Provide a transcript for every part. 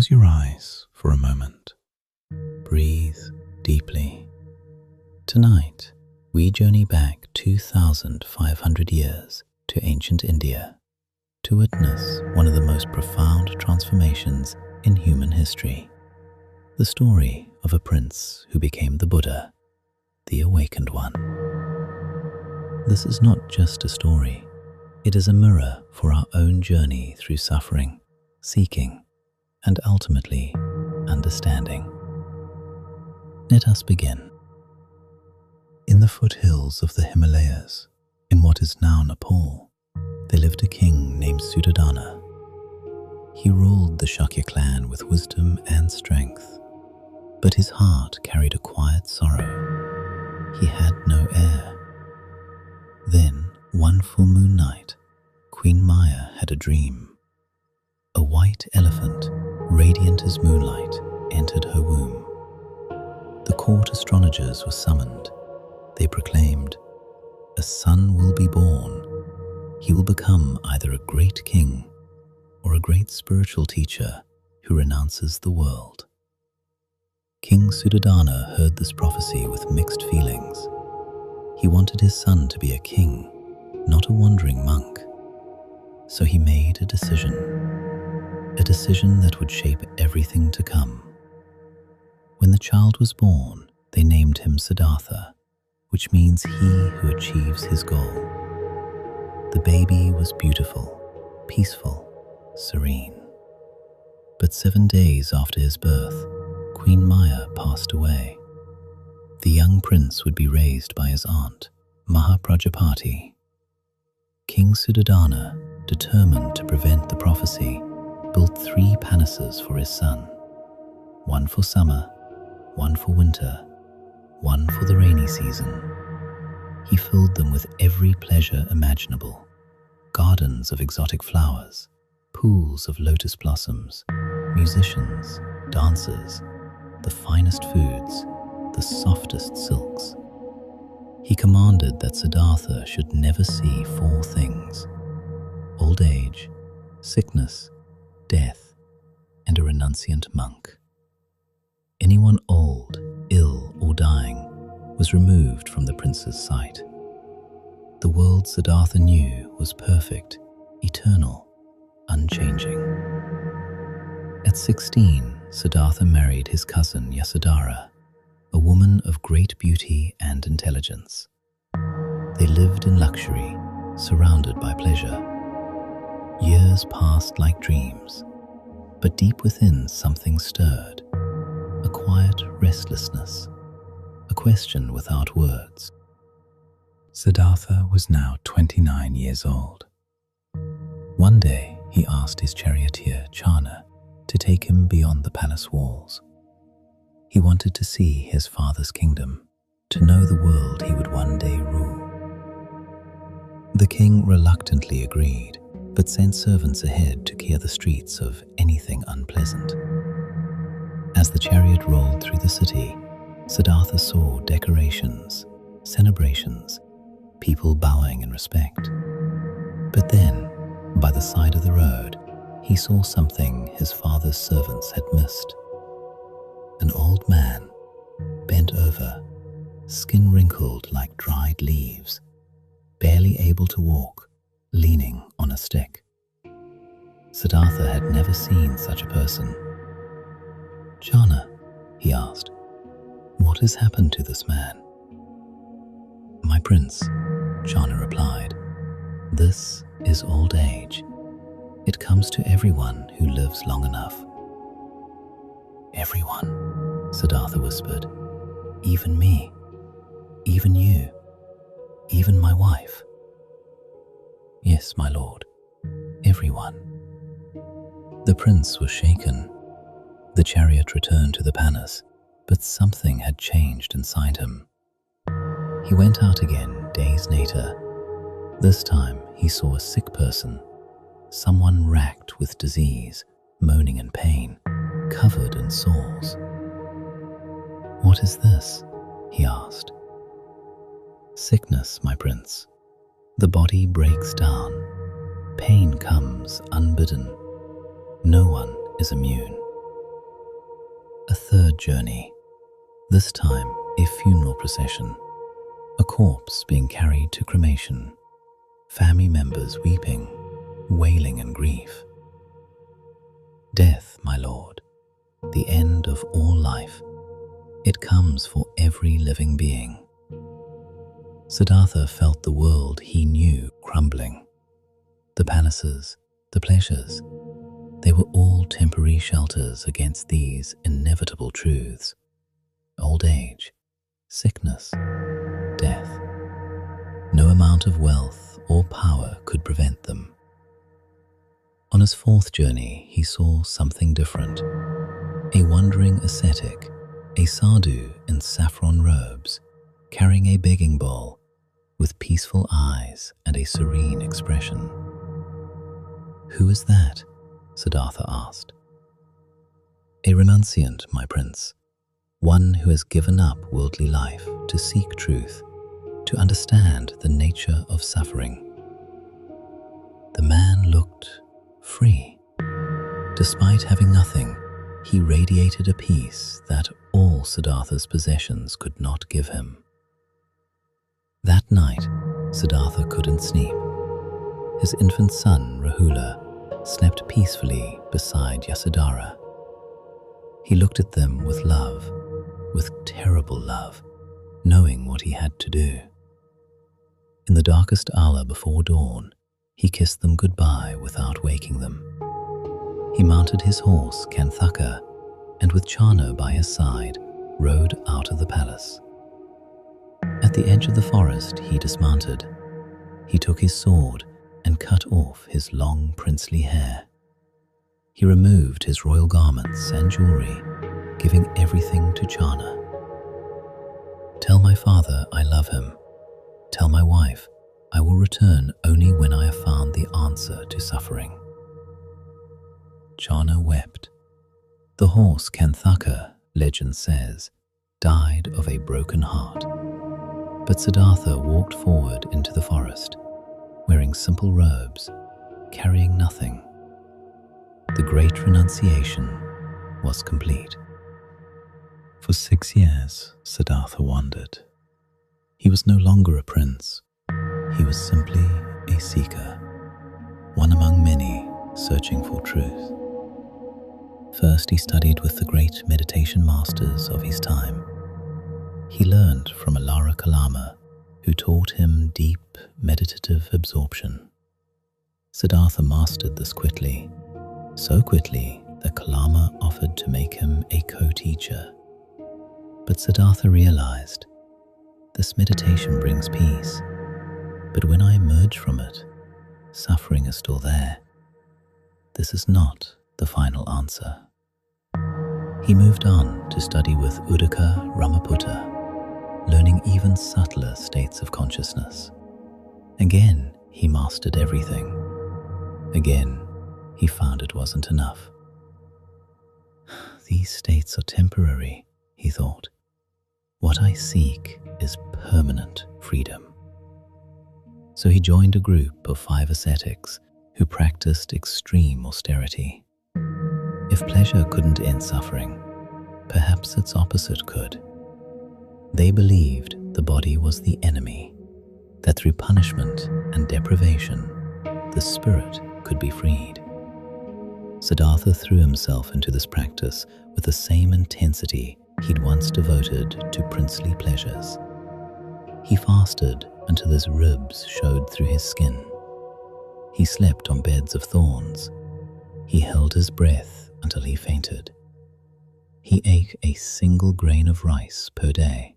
Close your eyes for a moment. Breathe deeply. Tonight, we journey back 2,500 years to ancient India to witness one of the most profound transformations in human history. The story of a prince who became the Buddha, the awakened one. This is not just a story. It is a mirror for our own journey through suffering, seeking, and ultimately understanding. Let us begin. In the foothills of the Himalayas, in what is now Nepal, there lived a king named Siddhartha. He ruled the Shakya clan with wisdom and strength, but his heart carried a quiet sorrow. He had no heir. Then, one full moon night, Queen Maya had a dream. A white elephant, radiant as moonlight, entered her womb. The court astrologers were summoned. They proclaimed, "A son will be born. He will become either a great king or a great spiritual teacher who renounces the world." King Siddhartha heard this prophecy with mixed feelings. He wanted his son to be a king, not a wandering monk. So he made a decision that would shape everything to come. When the child was born, they named him Siddhartha, which means he who achieves his goal. The baby was beautiful, peaceful, serene. But 7 days after his birth, Queen Maya passed away. The young prince would be raised by his aunt, Mahaprajapati. King Siddhartha, determined to prevent the prophecy, built 3 palaces for his son. One for summer, one for winter, one for the rainy season. He filled them with every pleasure imaginable: gardens of exotic flowers, pools of lotus blossoms, musicians, dancers, the finest foods, the softest silks. He commanded that Siddhartha should never see 4 things: old age, sickness, death, and a renunciant monk. Anyone old, ill, or dying was removed from the prince's sight. The world Siddhartha knew was perfect, eternal, unchanging. At 16, Siddhartha married his cousin Yasodhara, a woman of great beauty and intelligence. They lived in luxury, surrounded by pleasure. Years passed like dreams, but deep within something stirred, a quiet restlessness, a question without words. Siddhartha was now 29 years old. One day he asked his charioteer Chana to take him beyond the palace walls. He wanted to see his father's kingdom, to know the world he would one day rule. The king reluctantly agreed, but sent servants ahead to clear the streets of anything unpleasant. As the chariot rolled through the city, Siddhartha saw decorations, celebrations, people bowing in respect. But then, by the side of the road, he saw something his father's servants had missed. An old man, bent over, skin wrinkled like dried leaves, barely able to walk, leaning on a stick. Siddhartha had never seen such a person. "Chana," he asked, "what has happened to this man?" "My prince," Chana replied, "this is old age. It comes to everyone who lives long enough." "Everyone," Siddhartha whispered. "Even me, even you, even my wife." "Yes, my lord, everyone." The prince was shaken. The chariot returned to the palace, but something had changed inside him. He went out again days later. This time he saw a sick person, someone racked with disease, moaning in pain, covered in sores. "What is this?" he asked. "Sickness, my prince. The body breaks down. Pain comes unbidden. No one is immune. third journey, this time a funeral procession, a corpse being carried to cremation, family members weeping, wailing in grief. Death, my lord, the end of all life, it comes for every living being. Siddhartha felt the world he knew crumbling. The palaces, the pleasures, they were all temporary shelters against these inevitable truths. Old age, sickness, death. No amount of wealth or power could prevent them. On his fourth journey, he saw something different. A wandering ascetic, a sadhu in saffron robes, carrying a begging bowl, with peaceful eyes and a serene expression. "Who is that?" Siddhartha asked. "A renunciant, my prince, one who has given up worldly life to seek truth, to understand the nature of suffering." The man looked free. Despite having nothing, he radiated a peace that all Siddhartha's possessions could not give him. That night, Siddhartha couldn't sleep. His infant son, Rahula, slept peacefully beside Yasodhara. He looked at them with love, with terrible love, knowing what he had to do. In the darkest hour before dawn, he kissed them goodbye without waking them. He mounted his horse, Kanthaka, and with Chana by his side, rode out of the palace. At the edge of the forest, he dismounted. He took his sword and cut off his long princely hair. He removed his royal garments and jewelry, giving everything to Chana. "Tell my father I love him. Tell my wife I will return only when I have found the answer to suffering." Chana wept. The horse Kanthaka, legend says, died of a broken heart. But Siddhartha walked forward into the forest, wearing simple robes, carrying nothing. The great renunciation was complete. For 6 years, Siddhartha wandered. He was no longer a prince. He was simply a seeker, one among many searching for truth. First, he studied with the great meditation masters of his time. He learned from Alara Kalama, who taught him deep meditative absorption. Siddhartha mastered this quickly, so quickly that Kalama offered to make him a co-teacher. But Siddhartha realized, this meditation brings peace, but when I emerge from it, suffering is still there. This is not the final answer. He moved on to study with Uddaka Ramaputta, learning even subtler states of consciousness. Again, he mastered everything. Again, he found it wasn't enough. These states are temporary, he thought. What I seek is permanent freedom. So he joined a group of 5 ascetics who practiced extreme austerity. If pleasure couldn't end suffering, perhaps its opposite could. They believed the body was the enemy, that through punishment and deprivation, the spirit could be freed. Siddhartha threw himself into this practice with the same intensity he'd once devoted to princely pleasures. He fasted until his ribs showed through his skin. He slept on beds of thorns. He held his breath until he fainted. He ate a single grain of rice per day.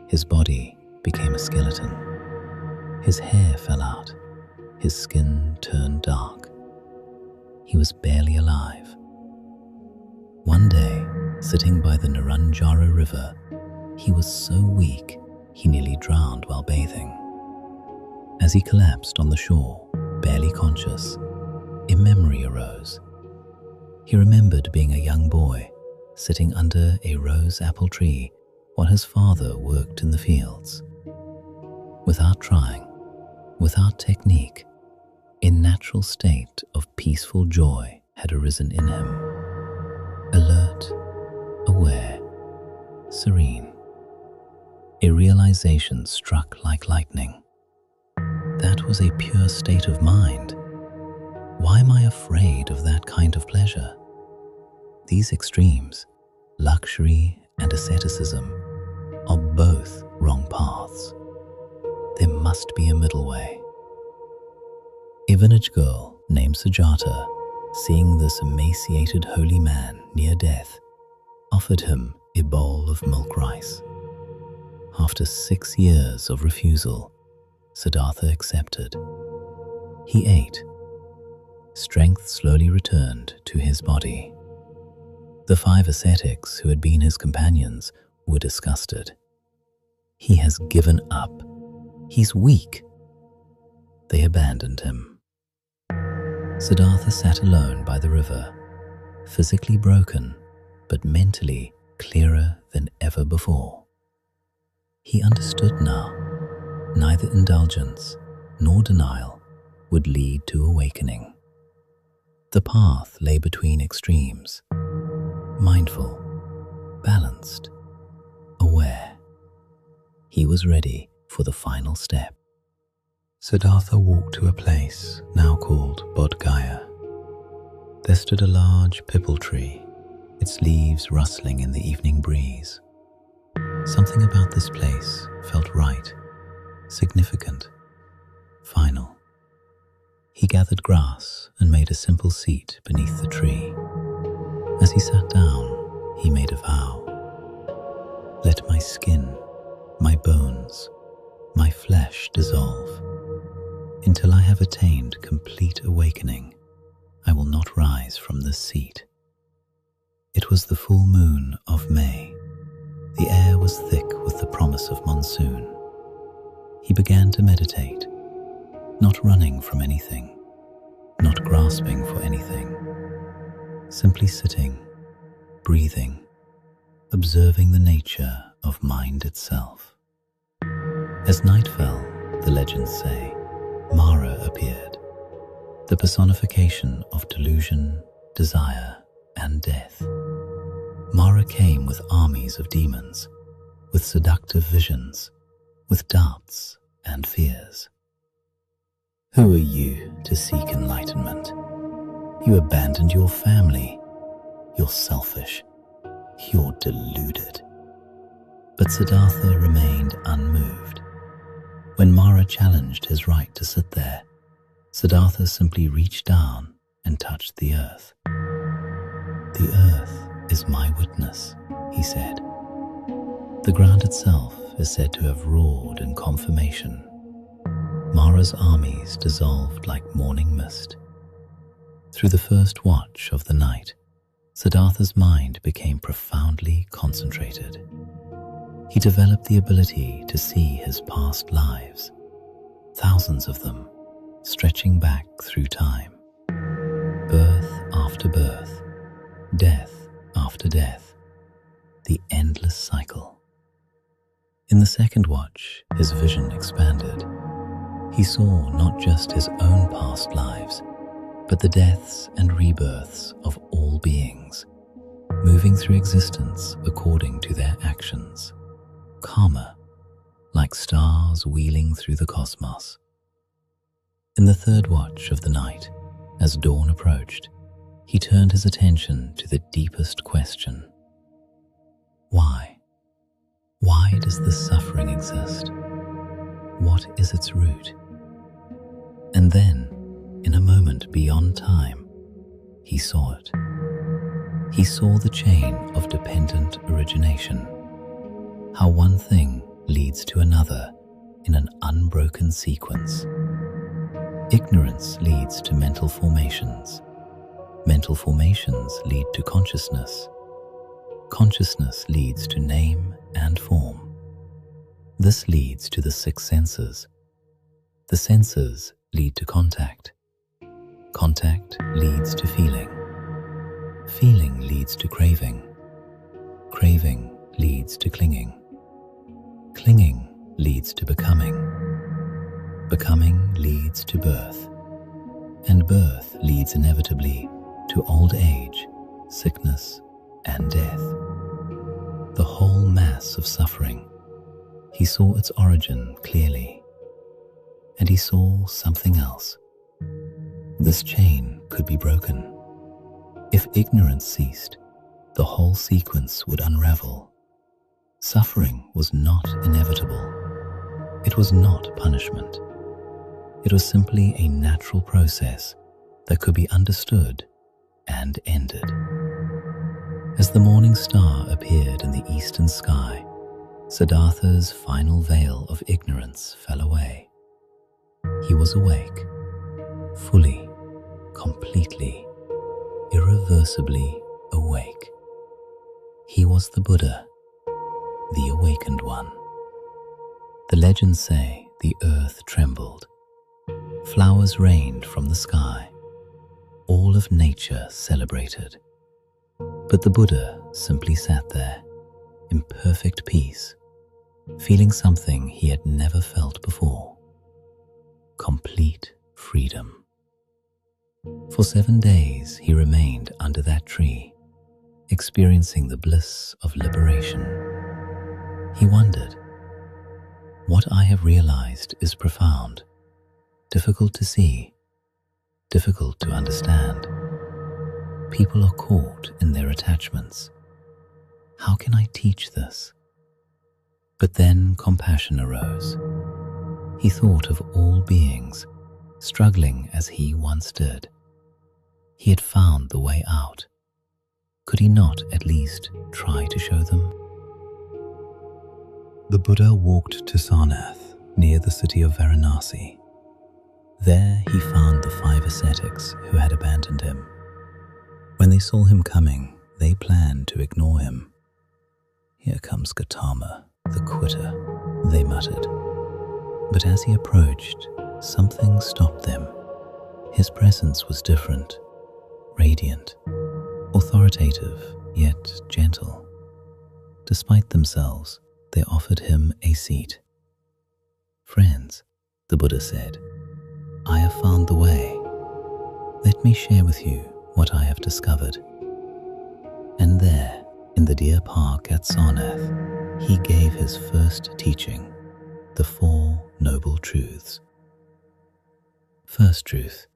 His body became a skeleton. His hair fell out. His skin turned dark. He was barely alive. One day, sitting by the Naranjara River, he was so weak he nearly drowned while bathing. As he collapsed on the shore, barely conscious, a memory arose. He remembered being a young boy, sitting under a rose apple tree while his father worked in the fields. Without trying, without technique, a natural state of peaceful joy had arisen in him. Alert, aware, serene. A realization struck like lightning. That was a pure state of mind. Why am I afraid of that kind of pleasure? These extremes, luxury and asceticism, are both wrong paths. There must be a middle way. A village girl named Siddhartha, seeing this emaciated holy man near death, offered him a bowl of milk rice. After 6 years of refusal, Siddhartha accepted. He ate. Strength slowly returned to his body. The 5 ascetics who had been his companions were disgusted. He has given up. He's weak. They abandoned him. Siddhartha sat alone by the river, physically broken, but mentally clearer than ever before. He understood now. Neither indulgence nor denial would lead to awakening. The path lay between extremes, mindful, balanced, aware. He was ready for the final step. Siddhartha walked to a place now called Bodhi. There stood a large pipal tree, its leaves rustling in the evening breeze. Something about this place felt right, significant, final. He gathered grass and made a simple seat beneath the tree. As he sat down, he made a vow. Let my skin, my bones, my flesh dissolve. Until I have attained complete awakening, I will not rise from this seat. It was the full moon of May. The air was thick with the promise of monsoon. He began to meditate, not running from anything, not grasping for anything, simply sitting, breathing, observing the nature of mind itself. As night fell, the legends say, Mara appeared, the personification of delusion, desire, and death. Mara came with armies of demons, with seductive visions, with doubts and fears. Who are you to seek enlightenment? You abandoned your family. You're selfish. You're deluded. But Siddhartha remained unmoved. When Mara challenged his right to sit there, Siddhartha simply reached down and touched the earth. The earth is my witness, he said. The ground itself is said to have roared in confirmation. Mara's armies dissolved like morning mist. Through the first watch of the night, Siddhartha's mind became profoundly concentrated. He developed the ability to see his past lives, thousands of them, stretching back through time. Birth after birth, death after death, the endless cycle. In the second watch, his vision expanded. He saw not just his own past lives, but the deaths and rebirths of all beings, moving through existence according to their actions. Karma, like stars wheeling through the cosmos. In the third watch of the night, as dawn approached, he turned his attention to the deepest question. Why? Why does this suffering exist? What is its root? And then, in a moment beyond time, he saw it. He saw the chain of dependent origination, how one thing leads to another in an unbroken sequence. Ignorance leads to mental formations. Mental formations lead to consciousness. Consciousness leads to name and form. This leads to the 6 senses. The senses lead to contact. Contact leads to feeling. Feeling leads to craving. Craving leads to clinging. Clinging leads to becoming. Becoming leads to birth. And birth leads inevitably to old age, sickness, and death. the whole mass of suffering. He saw its origin clearly, and he saw something else. This chain could be broken. If ignorance ceased, the whole sequence would unravel. Suffering was not inevitable. It was not punishment. It was simply a natural process that could be understood and ended. As the morning star appeared in the eastern sky, Siddhartha's final veil of ignorance fell away. He was awake, fully, completely, irreversibly awake. He was the Buddha, the awakened one. The legends say the earth trembled. Flowers rained from the sky. All of nature celebrated. But the Buddha simply sat there, in perfect peace, feeling something he had never felt before: complete freedom. For 7 days he remained under that tree, experiencing the bliss of liberation. He wondered, what I have realized is profound, difficult to see, difficult to understand. People are caught in their attachments. How can I teach this? But then compassion arose. He thought of all beings, struggling as he once did. He had found the way out. Could he not at least try to show them? The Buddha walked to Sarnath, near the city of Varanasi. There he found the 5 ascetics who had abandoned him. When they saw him coming, they planned to ignore him. "Here comes Gautama, the quitter," they muttered. But as he approached, something stopped them. His presence was different, radiant, authoritative, yet gentle. Despite themselves, they offered him a seat. "Friends," the Buddha said, "I have found the way. Let me share with you what I have discovered." And there, in the deer park at Sarnath, he gave his first teaching, the 4 Noble Truths. First truth: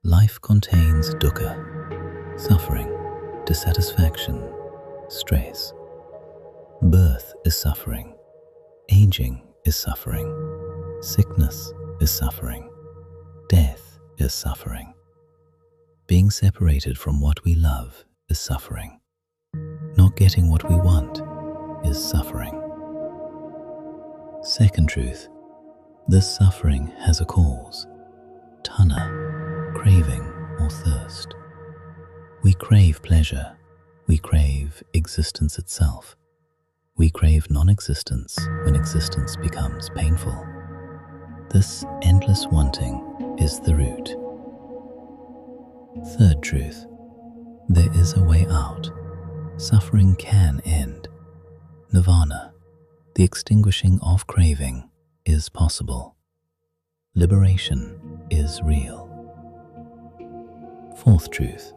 life contains dukkha, suffering, dissatisfaction, stress. Birth is suffering, aging is suffering, sickness is suffering, death is suffering. Being separated from what we love is suffering. Not getting what we want is suffering. Second truth: this suffering has a cause, tanha, craving or thirst. We crave pleasure, we crave existence itself. We crave non-existence when existence becomes painful. This endless wanting is the root. Third truth: there is a way out. Suffering can end. Nirvana, the extinguishing of craving, is possible. Liberation is real. Fourth truth: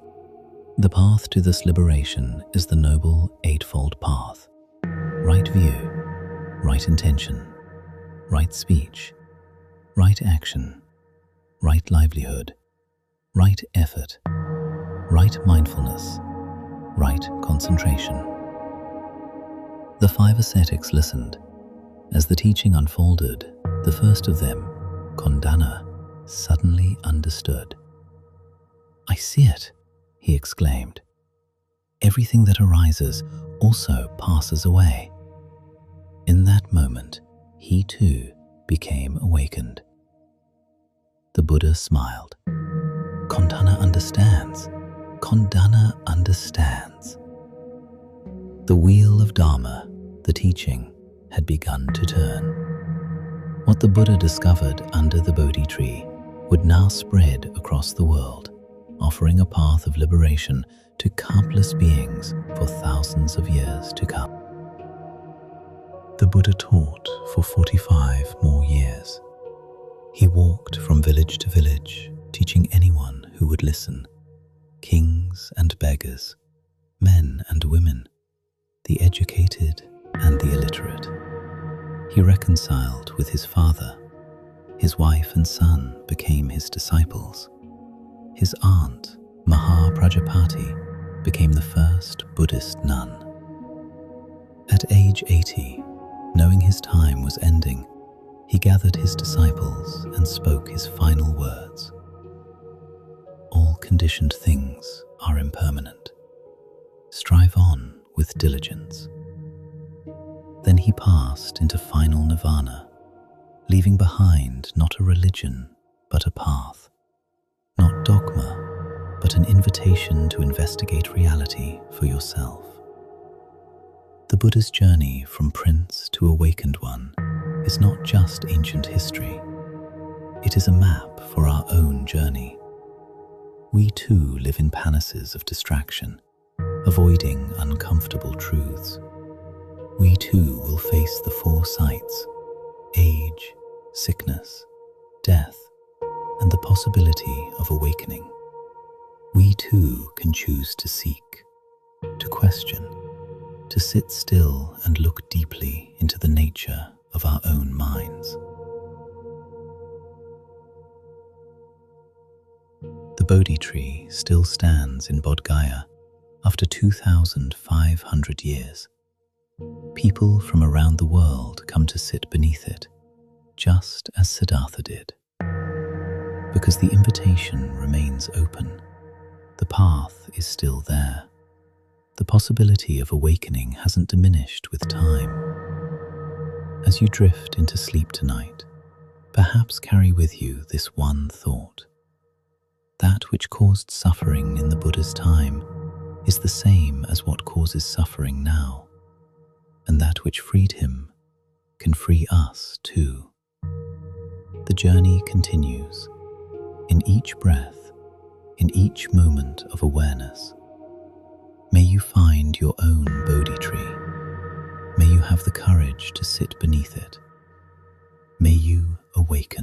the path to this liberation is the Noble Eightfold Path. Right view, right intention, right speech, right action, right livelihood, right effort, right mindfulness, right concentration. The 5 ascetics listened. As the teaching unfolded, the first of them, Kondana, suddenly understood. "I see it," he exclaimed. "Everything that arises also passes away." In that moment, he too became awakened. The Buddha smiled. Kondana understands. Kondana understands. The wheel of Dharma, the teaching, had begun to turn. What the Buddha discovered under the Bodhi tree would now spread across the world, offering a path of liberation to countless beings for thousands of years to come. The Buddha taught for 45 more years. He walked from village to village, teaching anyone who would listen, kings and beggars, men and women, the educated and the illiterate. He reconciled with his father. His wife and son became his disciples. His aunt, Maha Prajapati, became the first Buddhist nun. At age 80, knowing his time was ending, he gathered his disciples and spoke his final words. All conditioned things are impermanent. Strive on with diligence. Then he passed into final nirvana, leaving behind not a religion, but a path. Not dogma, but an invitation to investigate reality for yourself. The Buddha's journey from prince to awakened one is not just ancient history. It is a map for our own journey. We too live in palaces of distraction, avoiding uncomfortable truths. We too will face the four sights: age, sickness, death, and the possibility of awakening. We too can choose to seek, to question, to sit still and look deeply into the nature of our own minds. The Bodhi tree still stands in Bodh Gaya after 2,500 years. People from around the world come to sit beneath it, just as Siddhartha did. Because the invitation remains open, the path is still there. The possibility of awakening hasn't diminished with time. As you drift into sleep tonight, perhaps carry with you this one thought. That which caused suffering in the Buddha's time is the same as what causes suffering now. And that which freed him can free us too. The journey continues. In each breath, in each moment of awareness, may you find your own Bodhi tree. May you have the courage to sit beneath it. May you awaken.